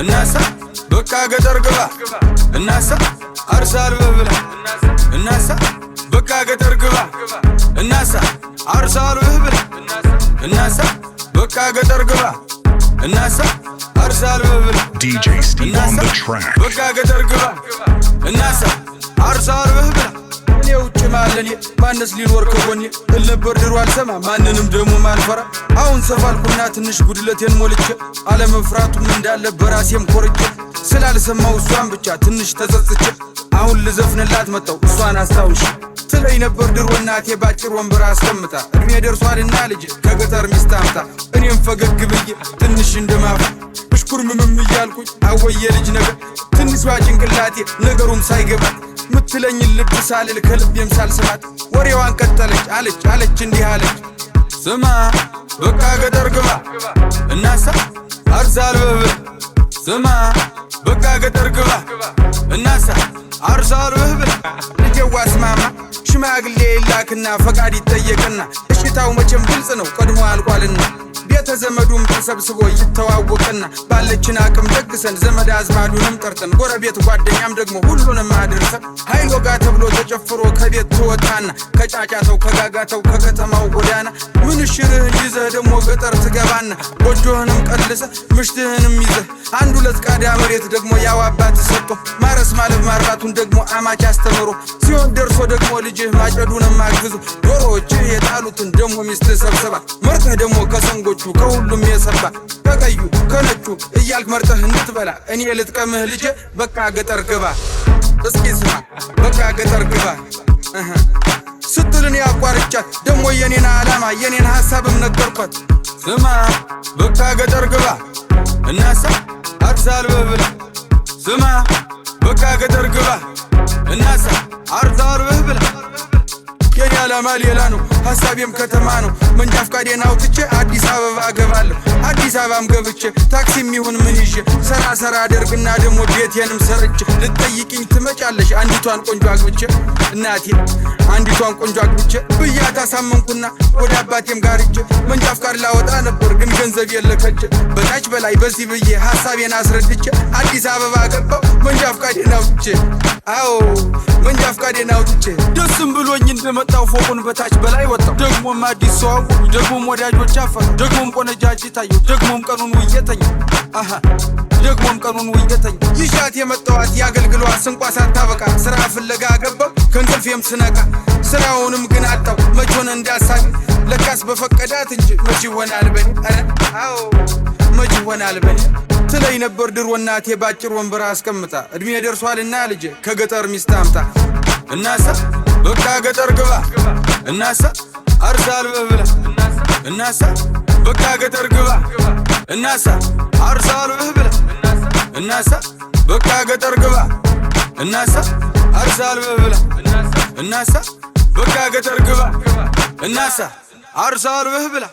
እናሳ በቃ ገጠር ግባ እናሳ አርሳል በብላ እናሳ በቃ ገጠር ግባ እናሳ አርሳል በብላ እናሳ በቃ ገጠር ግባ እናሳ አርሳል በብላ DJ Steve on the track በቃ ገጠር ግባ እናሳ አርሳል በብላ ውጭ ማለኔ ማንስ ሊኖር ከጎኔ እልነበር ድሮ አልሰማ ማንንም ደሞ ማልፈራ አሁን ሰፋልኩና ትንሽ ጉድለቴን ሞልቼ አለመፍራቱም እንዳለ በራሴም ኮርቼ ስላልሰማው እሷን ብቻ ትንሽ ተጸጽቼ አሁን ልዘፍንላት መጣው እሷን አስታውሽ ስለይ ነበር ድሮ እናቴ ባጭር ወንበር አስቀምጣ እድሜ ደርሷልና ልጅ ከገጠር ሚስት አምጣ እኔም ፈገግ ብዬ ትንሽ እንደማፋ እሽኩርምም እያልኩኝ አወየ ልጅ ነገር ትንሽ ባጭንቅላቴ ነገሩም ሳይገባ ምትለኝ ልብ ሳልል ከልቤም ሳልሰማት ወሬዋን ቀጠለች አለች እንዲህ አለች ስማ በቃ ገጠር ግባ እናሳ አርሳል በብላ ስማ በቃ ገጠር ግባ እናሳ አርሳል በብላ ልጄዋ ስማማ ሽማግሌ ላክና ፈቃድ ይጠየቅና እሽታው መቼም ግልጽ ነው ቀድሞ አልቋልና ቤተ ዘመዱም ተሰብስቦ ይተዋወቅና ባለችን አቅም ደግሰን ዘመድ አዝማዱንም ጠርተን ጎረቤት ጓደኛም ደግሞ ሁሉንም አድርሰን ኃይል ወጋ ተብሎ ተጨፍሮ ከቤት ተወጣና ከጫጫተው ከጋጋተው ከከተማው ጎዳና ምንሽርህን ይዘህ ደግሞ ገጠር ትገባና ጎጆህንም ቀልሰ ምሽትህንም ይዘህ አንድ ሁለት ቃዳ መሬት ደግሞ ያው አባት ሰጥቶ ማረስ ማለብ ማርባቱን ደግሞ አማች አስተምሮ ሲሆን ደርሶ ደግሞ ልጅህ ማጨዱንም አግዞ ዶሮዎችህ የጣሉትን ደግሞ ሚስት ሰብስባ መርጠህ ደግሞ ከሰንጎቹ ከሁሉም የሰባ ከቀዩ ከነጩ እያልክ መርጠህ እንድትበላ እኔ ልጥቀምህ ልጄ በቃ ገጠር ግባ እስኪ ስማ በቃ ገጠር ግባ ስትልን ያቋርጫት ደግሞ የኔን ዓላማ የኔን ሐሳብም ነገርኳት ስማ በቃ ገጠር ግባ እናሳ አርሳል በብላ ስማ በቃ ገጠር ግባ እናሳ አርሳል በብላ የኔ ዓላማ ሌላ ነው ሐሳቤም ከተማ ነው መንጃ ፍቃዴን አውጥቼ አዲስ አበባ ገባለሁ አዲስ አበባም ገብቼ ታክሲም ይሁን ምን ይዤ ሰራ አደርግና ደግሞ ቤቴንም ሰርቼ ልትጠይቅኝ ትመጫለሽ አንዲቷን ቆንጆ አግብቼ እናቴ አንዲቷን ቆንጆ አግብቼ ብያት አሳመንኩና ወደ አባቴም ጋር ሄጄ መንጃ ፍቃድ ላወጣ ነበር ግን ገንዘብ የለከቼ በታች በላይ በዚህ ብዬ ሐሳቤን አስረድቼ አዲስ አበባ ገባው መንጃ ፍቃዴን አውጥቼ አዎ መንጃ ፍቃዴን አውጥቼ ደስም ብሎኝ እንደመጣው ፎቁን በታች በላይ ወጣው ደግሞም አዲስ ሰው ደግሞም ወዳጆች አፈሩ ደግሞም ቆነጃጅ ታየው ደግሞም ቀኑን ውየተኛ ደግሞም ቀኑን ውየተኛ ይሻት የመጣዋት ያገልግሏት ስንቋ ሳታበቃ ስራ ፍለጋ ገባው ከእንቅልፌም ስነቃ ስራውንም ግን አጣው መቾን እንዳሳኝ ለካስ በፈቀዳት እንጂ መች ይሆናል በኔ አዎ መች ይሆናል በኔ ስለይ ነበር ድሮ እናቴ ባጭር ወንበር አስቀምጣ እድሜ ደርሷልና ልጅ ከገጠር ሚስት አምጣ እናሳ በቃ ገጠር ግባ እናሳ አርሳል በብላ እናሳ በቃ ገጠር ግባ እናሳ አርሳል በብላ እናሳ በቃ ገጠር ግባ እናሳ አርሳል በብላ እናሳ በቃ ገጠር ግባ እናሳ አርሳል በብላ